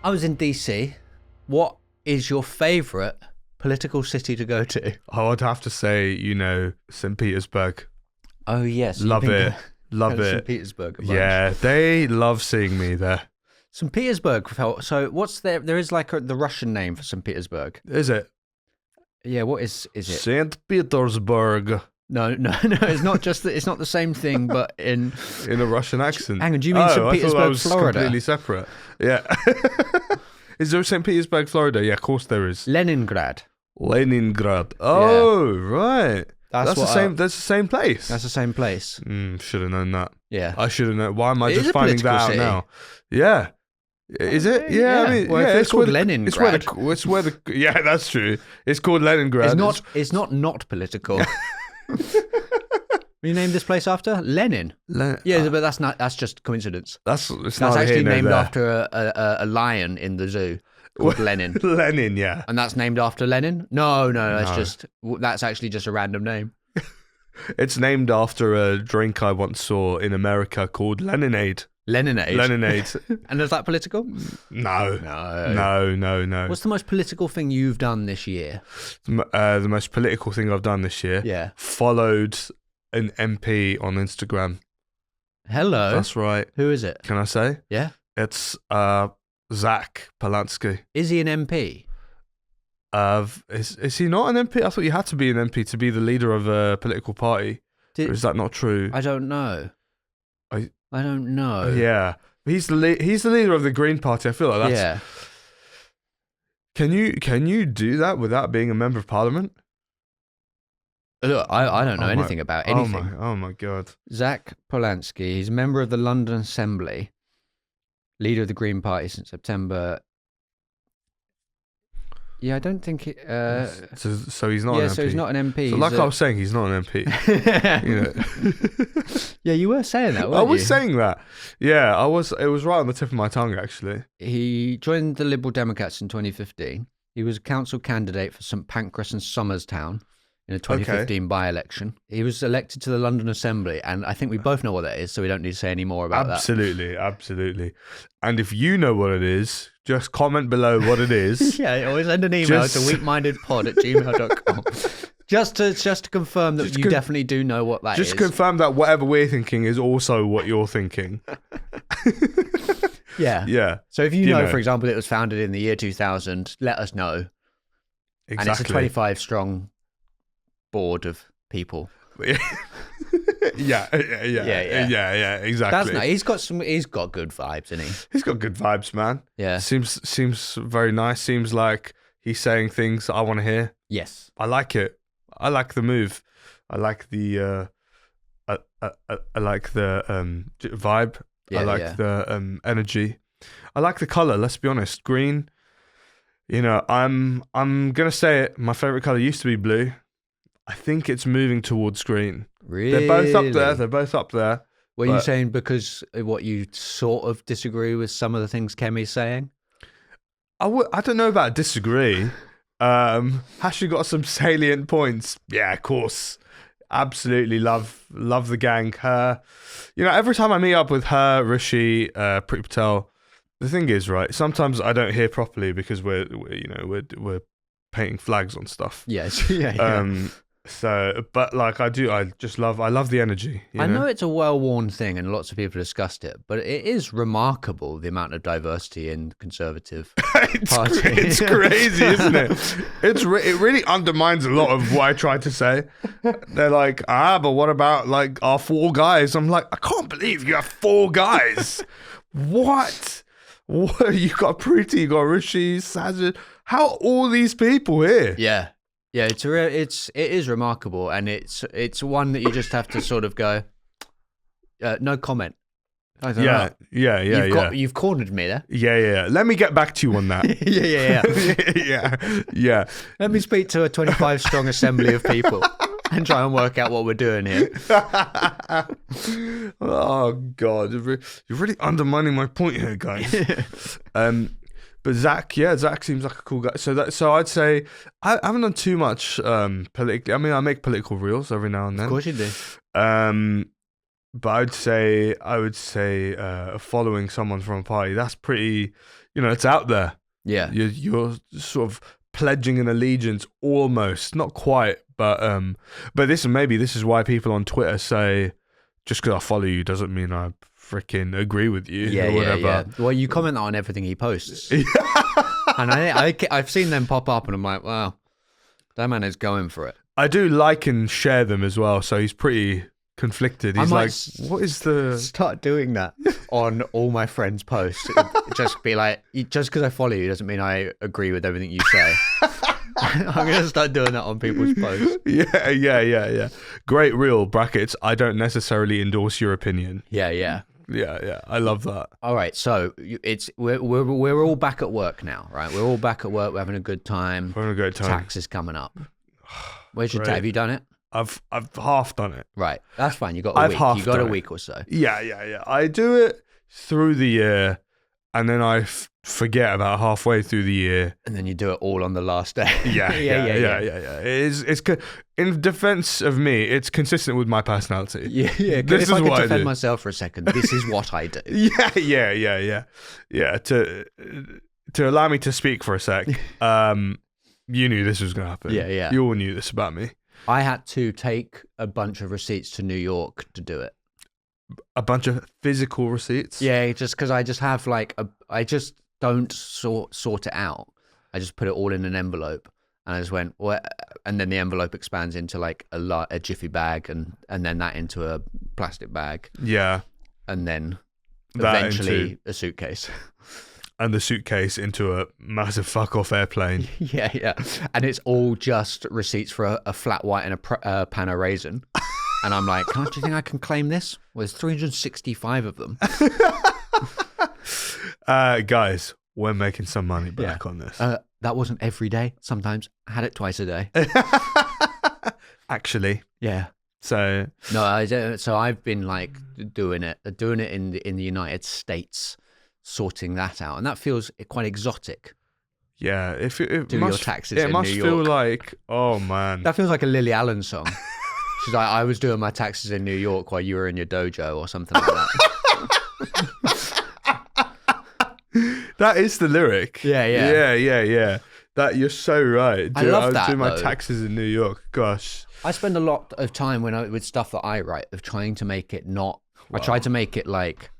I was in DC. What is your favourite political city to go to? I would have to say, St. Petersburg. Oh, yes. Love it. Love it. St. Petersburg. Yeah, they love seeing me there. St. Petersburg. So what's there? There is like the Russian name for St. Petersburg. Is it? Yeah, what is it? St. Petersburg. No, it's not just it's not the same thing, but in a Russian accent. Hang on, do you mean St. Petersburg, I thought that was Florida? Completely separate. Yeah. Is there St. Petersburg, Florida? Yeah, of course there is. Leningrad. Oh, right. That's the same. That's the same place. That's the same place. Should have known that. Yeah. I should have known. Why am I It just is a finding that out political city. now? Yeah. Is it? Yeah. I mean, Well, if it's called Leningrad. It's where the. Yeah, that's true. It's called Leningrad. It's not political. You named this place after Lenin. Yeah, but that's just coincidence. That's actually named after a lion in the zoo called Lenin. Lenin, yeah. And that's named after Lenin? No, that's actually just a random name. It's named after a drink I once saw in America called Leninade. Leninade. And is that political? No. What's the most political thing you've done this year? The most political thing I've done this year? Yeah. Followed an MP on Instagram. Hello. That's right. Who is it? Can I say? Yeah. It's Zach Polanski. Is he an MP? Is he not an MP? I thought you had to be an MP to be the leader of a political party. Or is that not true? I don't know. I don't know. Yeah. He's the leader of the Green Party. I feel like that's... Yeah. Can you do that without being a member of Parliament? Look, I don't know anything about anything. Oh my God. Zach Polanski, he's a member of the London Assembly, leader of the Green Party since September. Yeah, I don't think it... so he's not an MP. Yeah, so he's not an MP. So I was saying, he's not an MP. Yeah, you were saying that, weren't you? I was saying that. Yeah, I was. It was right on the tip of my tongue, actually. He joined the Liberal Democrats in 2015. He was a council candidate for St Pancras and Somerstown in a 2015 by-election. He was elected to the London Assembly, and I think we both know what that is, so we don't need to say any more about that. Absolutely. And if you know what it is, just comment below what it is. Yeah, or send an email to weakmindedpod@gmail.com. Just to confirm that you definitely do know what that is. Just confirm that whatever we're thinking is also what you're thinking. Yeah. Yeah. So if you know, for example, it was founded in the year 2000, let us know. Exactly. And it's a 25-strong board of people. Yeah, exactly. That's nice. He's got good vibes, isn't he? He's got good vibes, man. Yeah. Seems very nice. Seems like he's saying things that I want to hear. Yes. I like it. I like the move. I like the I like the vibe. Yeah, I like the energy. I like the color, let's be honest. Green. I'm going to say it. My favorite color used to be blue. I think it's moving towards green. Really? They're both up there. Were you saying because what you sort of disagree with some of the things Kemi's saying? I don't know about disagree. Has she got some salient points? Yeah, of course. Absolutely love the gang. Her, every time I meet up with her, Rishi, Priti Patel, the thing is, right, sometimes I don't hear properly because we're painting flags on stuff. Yes. Yeah. So, but like I love the energy. I know it's a well-worn thing and lots of people discussed it, but it is remarkable the amount of diversity in the Conservative Party. It's crazy, isn't it? It really undermines a lot of what I tried to say. They're like, but what about like our 4 guys? I'm like, I can't believe you have 4 guys. What? You got Priti, you got Rishi, Sajid. How are all these people here? Yeah. Yeah, it is remarkable, and it's one that you just have to sort of go, no comment. I don't know. You've cornered me there. Yeah. Let me get back to you on that. Yeah. Let me speak to a 25-strong assembly of people and try and work out what we're doing here. Oh God, you're really undermining my point here, guys. But Zach seems like a cool guy. So I'd say I haven't done too much politically. I mean, I make political reels every now and then. Of course you do. but I would say following someone from a party, that's pretty, it's out there. Yeah. You're sort of pledging an allegiance almost, not quite, but this is why people on Twitter say, just because I follow you doesn't mean I freaking agree with you or whatever. Yeah. Well, you comment on everything he posts. And I've seen them pop up and I'm like, wow, that man is going for it. I do like and share them as well, so he's pretty conflicted. He's like, what is the... Start doing that on all my friends' posts. Just be like, just because I follow you doesn't mean I agree with everything you say. I'm going to start doing that on people's posts. Yeah. Great reel, brackets, I don't necessarily endorse your opinion. Yeah. I love that. All right, so we're all back at work now, right? We're all back at work. We're having a good time. We're having a great time. Tax is coming up. Where's your tax? Have you done it? I've half done it. Right, that's fine. You got a week. You got a week or so. Yeah. I do it through the year, and then I forget about halfway through the year, and then you do it all on the last day. Yeah. It's in defense of me, it's consistent with my personality. Yeah. This if is I could what defend I do. myself for a second, this is what I do. Yeah. To allow me to speak for a sec, you knew this was going to happen. Yeah. You all knew this about me. I had to take a bunch of receipts to New York to do it. A bunch of physical receipts? Yeah, just because I just have I just don't sort it out. I just put it all in an envelope, and I just went, what? And then the envelope expands into like a jiffy bag, and then that into a plastic bag. Yeah. And then eventually a suitcase. And the suitcase into a massive fuck off airplane. Yeah. And it's all just receipts for a flat white and a pan of raisin. And I'm like, do you think I can claim this? Well, there's 365 of them. Guys, we're making some money back on this. That wasn't every day. Sometimes I had it twice a day. Actually. Yeah. So I've been like doing it in the United States, sorting that out, and that feels quite exotic. Yeah, if your taxes, it must feel like, oh man, that feels like a Lily Allen song. She's like, I was doing my taxes in New York while you were in your dojo or something like that. That is the lyric. Yeah. That you're so right. I love was that, doing my though. taxes in New York. Gosh, I spend a lot of time with stuff that I write of trying to make it not. Wow. I try to make it like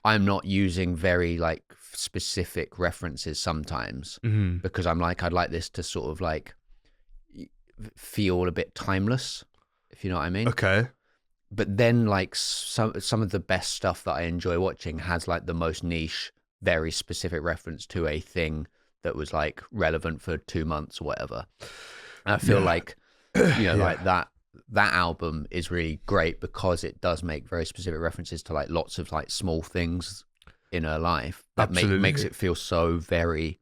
I'm not using very like specific references sometimes because I'm like, I'd like this to sort of like feel a bit timeless, if you know what I mean. Okay. But then like some of the best stuff that I enjoy watching has like the most niche, very specific reference to a thing that was like relevant for 2 months or whatever. And I feel like, like that album is really great because it does make very specific references to like lots of like small things in her life that makes it feel so very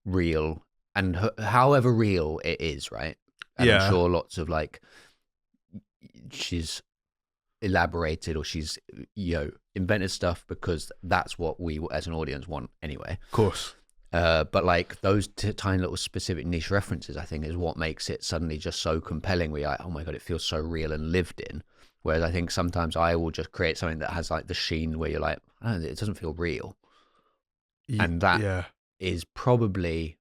real, and however real it is, right? And I'm sure lots of like she's elaborated or she's invented stuff because that's what we as an audience want anyway. Of course. But like those tiny little specific niche references, I think, is what makes it suddenly just so compelling. We're like, oh my God, it feels so real and lived in. Whereas I think sometimes I will just create something that has like the sheen where you're like, oh, it doesn't feel real. And that is probably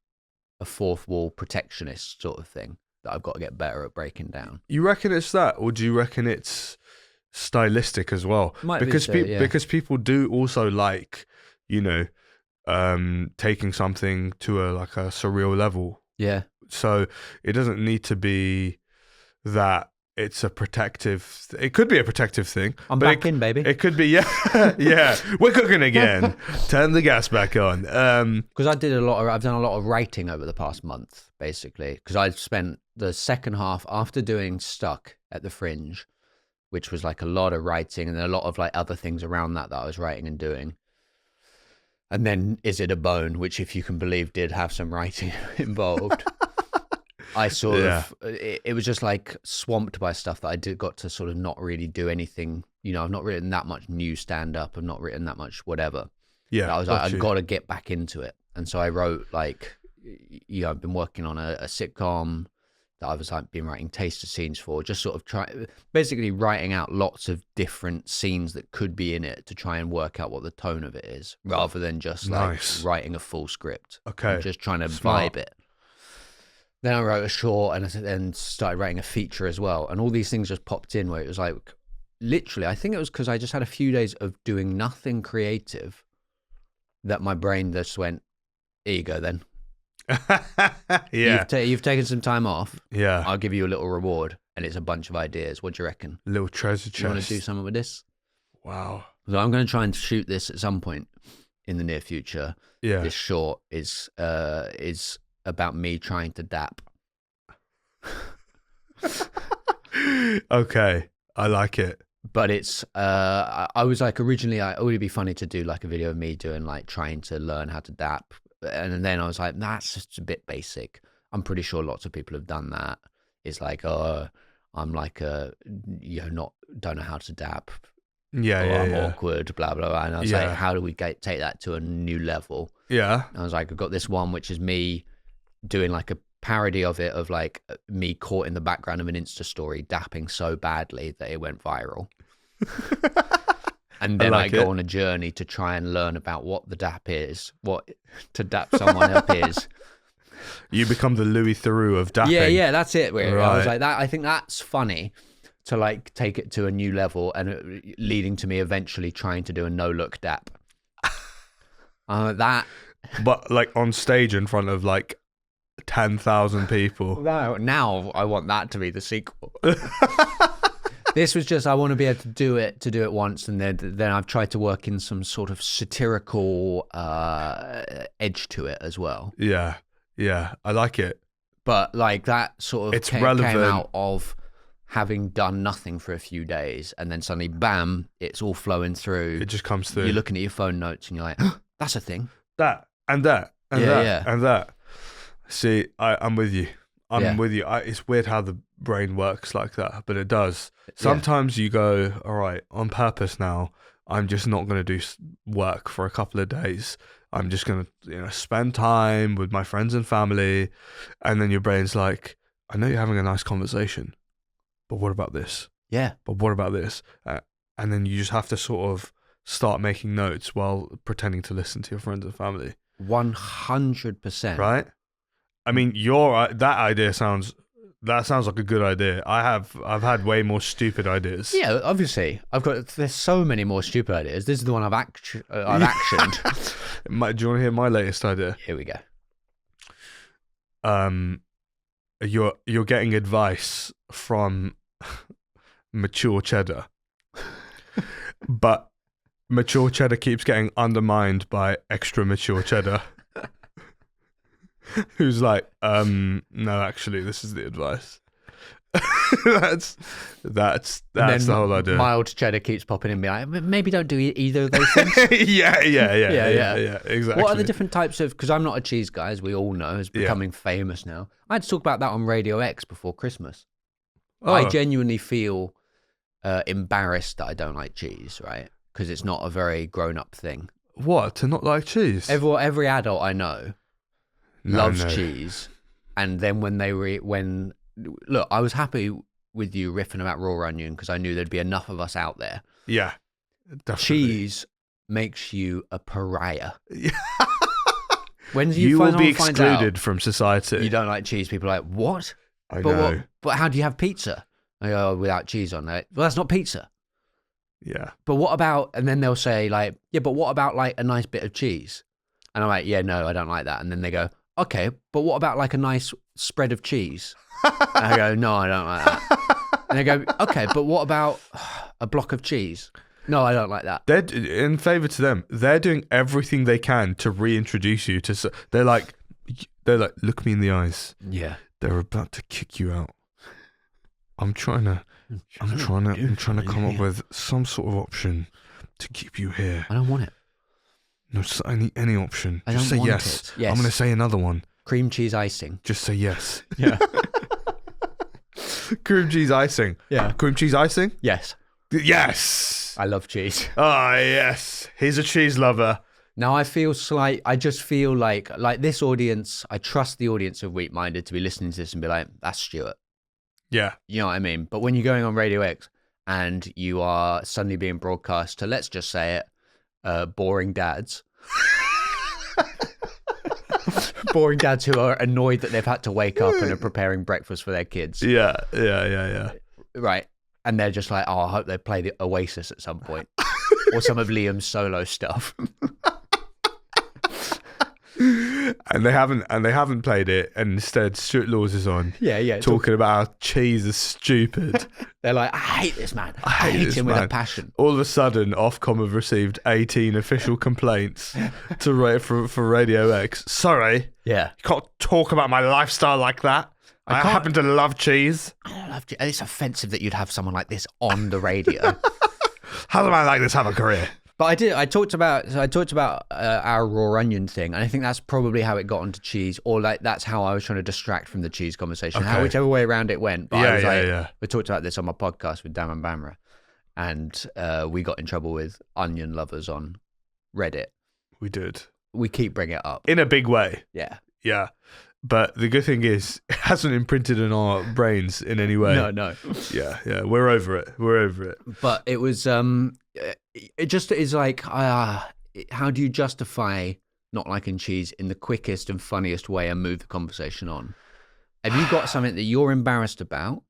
a fourth wall protectionist sort of thing that I've got to get better at breaking down. You reckon it's that, or do you reckon it's stylistic as well? Because people do also like, taking something to a surreal level. Yeah. So it doesn't need to be that it's a protective. It could be a protective thing. I'm back in, baby. It could be, yeah. We're cooking again. Turn the gas back on. Because I've done a lot of writing over the past month, basically. Because I've spent the second half after doing Stuck at the Fringe, which was like a lot of writing and a lot of like other things around that I was writing and doing. And then Is It a Bone, which, if you can believe, did have some writing involved. I sort of, it was just like swamped by stuff that I got to sort of not really do anything. I've not written that much new stand-up. I've not written that much whatever. Yeah. I was like, I've got to get back into it. And so I wrote I've been working on a sitcom, that I was like been writing taster scenes for, just sort of basically writing out lots of different scenes that could be in it to try and work out what the tone of it is, rather than just like writing a full script. Okay. And just trying to vibe it. Then I wrote a short and then started writing a feature as well. And all these things just popped in where it was like, literally, I think it was because I just had a few days of doing nothing creative that my brain just went, here you go then. Yeah. You've taken some time off. Yeah. I'll give you a little reward. And it's a bunch of ideas. What do you reckon? Little treasure chest. You want to do something with this? Wow. So I'm going to try and shoot this at some point in the near future. Yeah. This short is about me trying to dap. Okay, I like it. But it's I was like, originally it would be funny to do like a video of me doing like trying to learn how to dap, and then I was like, that's just a bit basic. I'm pretty sure lots of people have done that. It's like, oh, I'm like don't know how to dap. I'm awkward, blah blah blah. And I was like, how do we take that to a new level? Yeah. And I was like, I've got this one which is me doing like a parody of it, of like me caught in the background of an Insta story dapping so badly that it went viral. And then I go on a journey to try and learn about what the dap is, what to dap someone up is. You become the Louis Theroux of dapping. Yeah, that's it. Right. I was like, that. I think that's funny to like take it to a new level, and leading to me eventually trying to do a no look dap. That, but like on stage in front of like 10,000 people. Now I want that to be the sequel. This was just, I want to be able to do it once, and then I've tried to work in some sort of satirical edge to it as well. Yeah, I like it. But like that sort of came out of having done nothing for a few days, and then suddenly, bam, it's all flowing through. It just comes through. You're looking at your phone notes, and you're like, oh, that's a thing. That, and that, and that, and that. See, I'm with you. I'm with you. It's weird how the brain works like that, but it does. Sometimes you go, all right, on purpose now, I'm just not going to do work for a couple of days. I'm just going to spend time with my friends and family. And then your brain's like, I know you're having a nice conversation, but what about this? Yeah. But what about this? And then you just have to sort of start making notes while pretending to listen to your friends and family. 100%. Right? I mean, that idea sounds like a good idea. I've had way more stupid ideas. Yeah, obviously. There's so many more stupid ideas. This is the one I've actioned. Do you want to hear my latest idea? Here we go. You're getting advice from mature cheddar, but mature cheddar keeps getting undermined by extra mature cheddar. Who's like, no, actually, this is the advice. that's the whole idea. Mild cheddar keeps popping in, being like, maybe don't do either of those things. Yeah, exactly. What are the different types of? Because I'm not a cheese guy, as we all know, is becoming famous now. I had to talk about that on Radio X before Christmas. Oh. I genuinely feel embarrassed that I don't like cheese, right? Because it's not a very grown-up thing. What, to not like cheese? Every adult I know loves cheese, and then look, I was happy with you riffing about raw onion because I knew there'd be enough of us out there. Yeah, definitely. Cheese makes you a pariah. When you will be excluded from society. You don't like cheese. People are like, what? I know. But how do you have pizza? I go, without cheese on it. Well, that's not pizza. Yeah. But what about? And then they'll say like, yeah, but what about like a nice bit of cheese? And I'm like, yeah, no, I don't like that. And then they go, okay, but what about like a nice spread of cheese? And I go, no, I don't like that. And they go, okay, but what about a block of cheese? No, I don't like that. They're in favor to them. They're doing everything they can to reintroduce you to. They're like, look me in the eyes. Yeah, they're about to kick you out. I'm trying to come up with some sort of option to keep you here. I don't want it. No, any option. Just say yes. Yes. I'm going to say another one. Cream cheese icing. Just say yes. Yeah. Cream cheese icing. Yeah. Cream cheese icing? Yes. Yes. I love cheese. Ah, yes. He's a cheese lover. Now I just feel like this audience, I trust the audience of Weak Minded to be listening to this and be like, that's Stuart. Yeah. You know what I mean? But when you're going on Radio X and you are suddenly being broadcast to, let's just say it, boring dads. Boring dads who are annoyed that they've had to wake up and are preparing breakfast for their kids. Yeah. Right. And they're just like, oh, I hope they play the Oasis at some point. Or some of Liam's solo stuff. And they haven't played it, and instead Stuart Laws is on. Yeah. Talking about how cheese is stupid. They're like, I hate this man. I hate him with a passion. All of a sudden, Ofcom have received 18 official complaints for Radio X. Sorry. Yeah. You can't talk about my lifestyle like that. I happen to love cheese. I love cheese. It's offensive that you'd have someone like this on the radio. How do I like this have a career? But I talked about our raw onion thing, and I think that's probably how it got onto cheese, or like that's how I was trying to distract from the cheese conversation. Okay. Whichever way around it went. But Yeah. We talked about this on my podcast with Daman Bamrah, and we got in trouble with onion lovers on Reddit. We did. We keep bringing it up in a big way. Yeah. But the good thing is, it hasn't imprinted in our brains in any way. No. Yeah. We're over it. But it was it just is like, how do you justify not liking cheese in the quickest and funniest way and move the conversation on? Have you got something that you're embarrassed about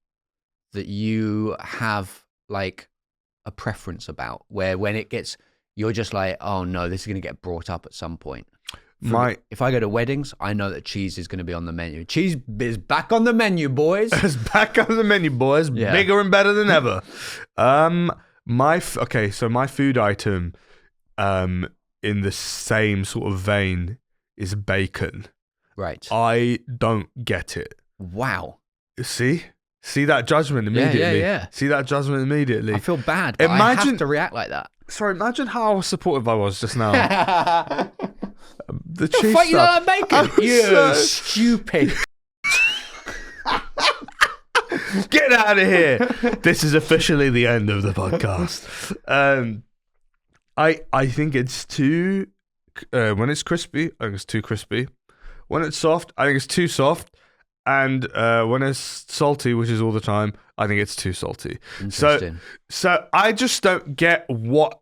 that you have like a preference about, where when it gets, you're just like, oh no, this is going to get brought up at some point? If I go to weddings, I know that cheese is going to be on the menu. Cheese is back on the menu, boys. It's back on the menu, boys. Yeah. Bigger and better than ever. My food item, in the same sort of vein, is bacon. Right. I don't get it. Wow. See that judgment immediately. Yeah. See that judgment immediately. I feel bad. But I have to react like that. Sorry, imagine how supportive I was just now. The cheese stuff. You stuff. like bacon? You stupid. Get out of here. This is officially the end of the podcast. I think it's too, when it's crispy, I think it's too crispy. When it's soft, I think it's too soft. And when it's salty, which is all the time, I think it's too salty. Interesting. So I just don't get what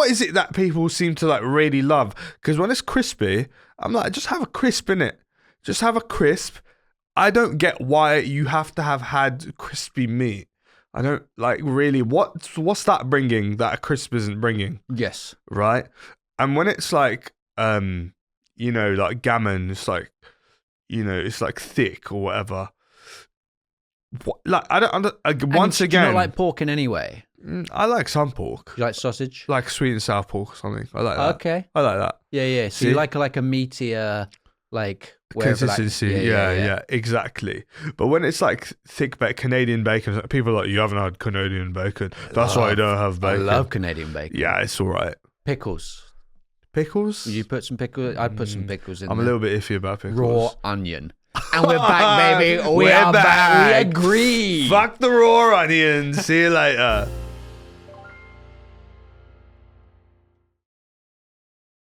is it that people seem to like really love? Because when it's crispy, I'm like, just have a crisp in it. Just have a crisp. I don't get why you have to have had crispy meat. I don't like really what's that bringing that a crisp isn't bringing? Yes. Right? And when it's like like gammon, it's like it's like thick or whatever. Like I don't once again. Do you not like pork in any way? I like some pork. You like sausage? Like sweet and sour pork or something. I like that. Okay. I like that. Yeah. So you like a meatier, like consistency. Yeah, exactly. But when it's like thick Canadian bacon, people are like, you haven't had Canadian bacon. That's why you don't have bacon. I love Canadian bacon. Yeah, it's all right. Pickles. Pickles? You put some pickles? I'd put some pickles in. I'm a little bit iffy about pickles. Raw onion. And we're back, baby. We're back. We agree. Fuck the raw onions. See you later.